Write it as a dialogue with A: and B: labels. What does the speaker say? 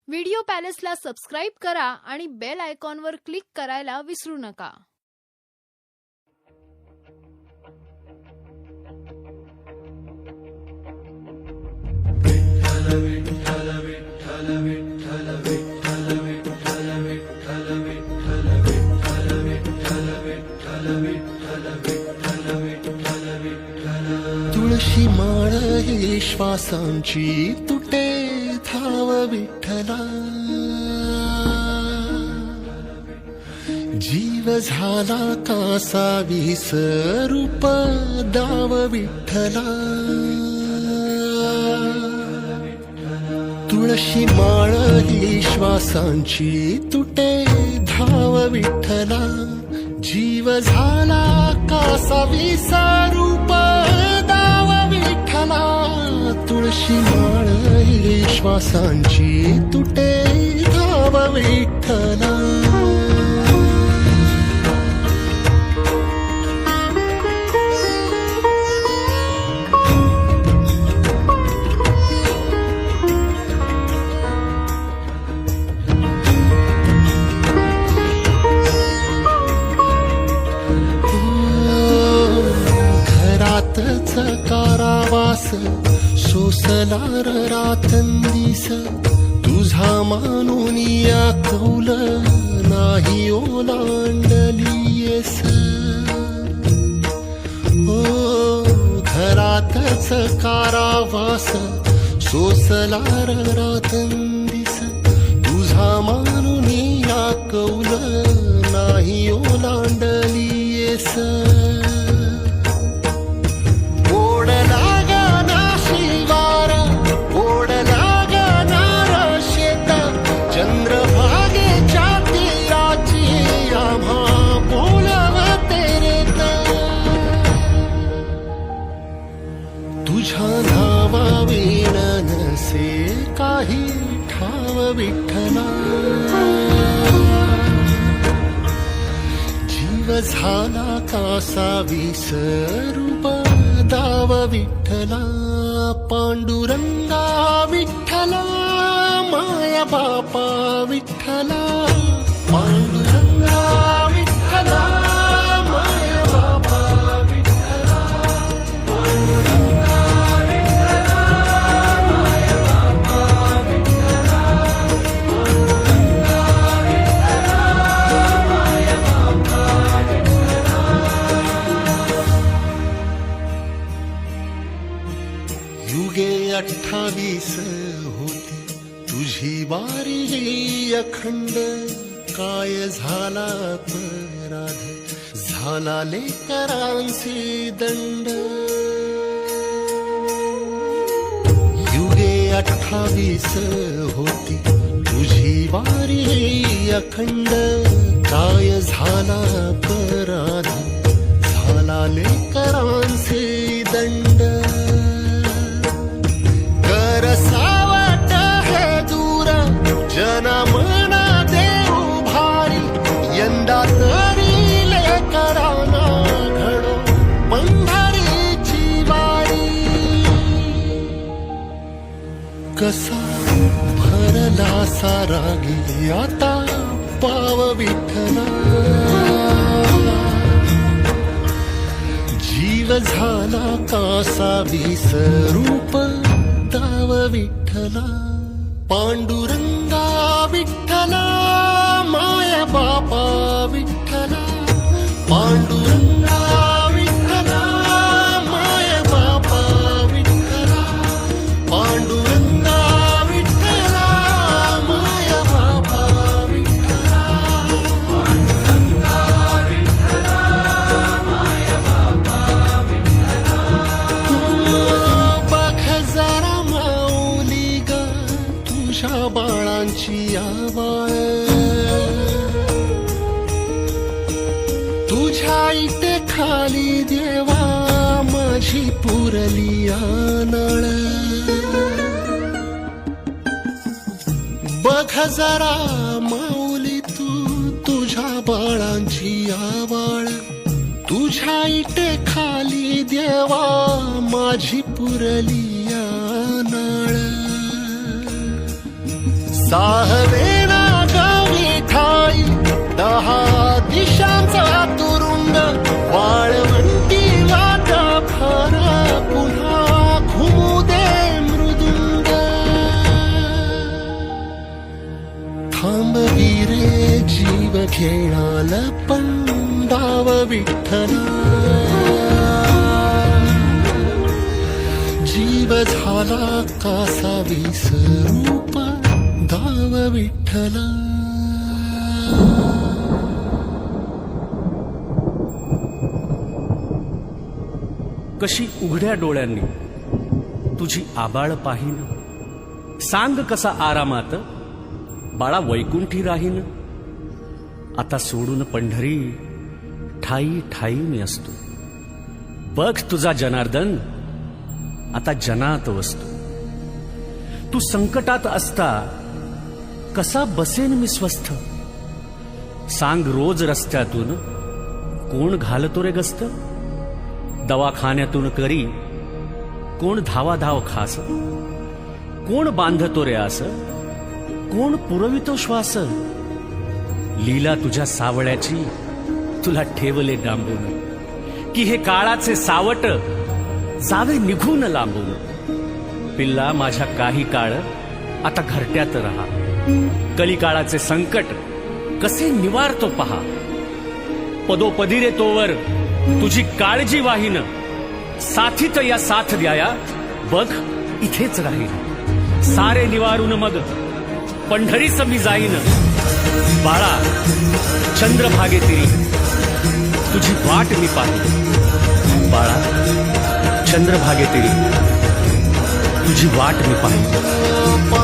A: Video पॅलेसला subscribe करा आणि bell आयकॉनवर क्लिक करायला विसरू नका.
B: तुळशी माळ ही श्वासांची तुटे धाव विठ्ठला. जीव झाला कासा विसरूप दाव विठ्ठला. तुळशी माळ ही श्वासांची तुटे धाव विठ्ठला. जीव झाला कासा विसरूप दाव विठ्ठला. तुळशी माळ ही श्वासांची तुटे धाव विठ्ठला. कारावास सोसलार रातंदिस. तुझा मानून या कौल नाही ओलांडलीयस. ओ घरातच कारावास सोसलार रातंदिस. तुझा मानून या कौल नाही ओलांडलीयस. तुझ्या नावा विण नसे काही ठाव विठ्ठला. जीव झाला कासा विसरूप दाव विठ्ठला. पांडुरंगा विठ्ठला माया बापा विठ्ठला. पांडुरंगा विठ्ठला माया बापा विठ्ठला. युगे 28 होती तुझी वारी अखंड. काय झाला अपराध झाला लेकरांचे दंड. युगे 28 होती तुझी वारी अखंड. काय झाला अपराध झाला लेकरांचे दंड. सावट हे दूर जनमना देऊ भारी. यंदा तरी लेकरांना घडो पंढरीची वारी. कसा भरला सारा गे आता पाव विठ्ठला. जीव झाला कासा विसरूप दाव विठ्ठला. पांडुरंगा विठ्ठला माया बापा विठ्ठला. पांडुरंगा विठ्ठला माया बापा विठ्ठला. पांडुरंगा विठ्ठला माया बापा विठ्ठला. पांडुरंगा विठ्ठला माया बापा विठ्ठला. बघ जरा माऊली ग तुझ्या बाळांची आवाळ. तुझ्या इथे खाली देवा माझी पुरली नाळ. बघ जरा माऊली तू तुझ्या बाळांची आवाळ. तुझ्या इथे खाली देवा माझी पुरली नाळ. दाहवेना गावी ठाई 10 दिशांचा तुरुंग वाळवंटी लाटा खरा पुन्हा घुमू दे मृदुंग थांबवीरे जीव खेळाला पंडाव विठ्ठला जीव झाला कासा विसरूप दाव विठ्ठला
C: कशी उघड्या डोळ्यांनी तुझी आबाळ पाहीन सांग कसा आरामात बाळा वैकुंठी राहीन आता सोडून पंढरी ठाई ठाई मी असतो बघ तुझा जनार्दन आता जनात वसतो तू संकटात असता कसा बसेन मी स्वस्थ सांग रोज रस्त्यातून कोण घालतो रे गस्त दवाखान्यातून करी कोण धावाधाव खास कोण बांधतो रे आस कोण पुरवितो श्वास लीला तुझ्या सावळ्याची तुला ठेवले डांबून की हे काळाचे सावट जावे निघून लांबून पिल्ला माझ्या काही काळ आता घरट्यात रहा कलिकाळाचे संकट कसे निवारतो पहा पदोपदी रे तोवर तुझी काळजी वाहीन साथीत या साथ द्याया बघ इथेच राहील सारे निवारून मग पंढरीस मी जाईन बाळा चंद्रभागे तिरी तुझी वाट मी पाहिन बाळा चंद्रभागे तिरी तुझी वाट मी पाहिन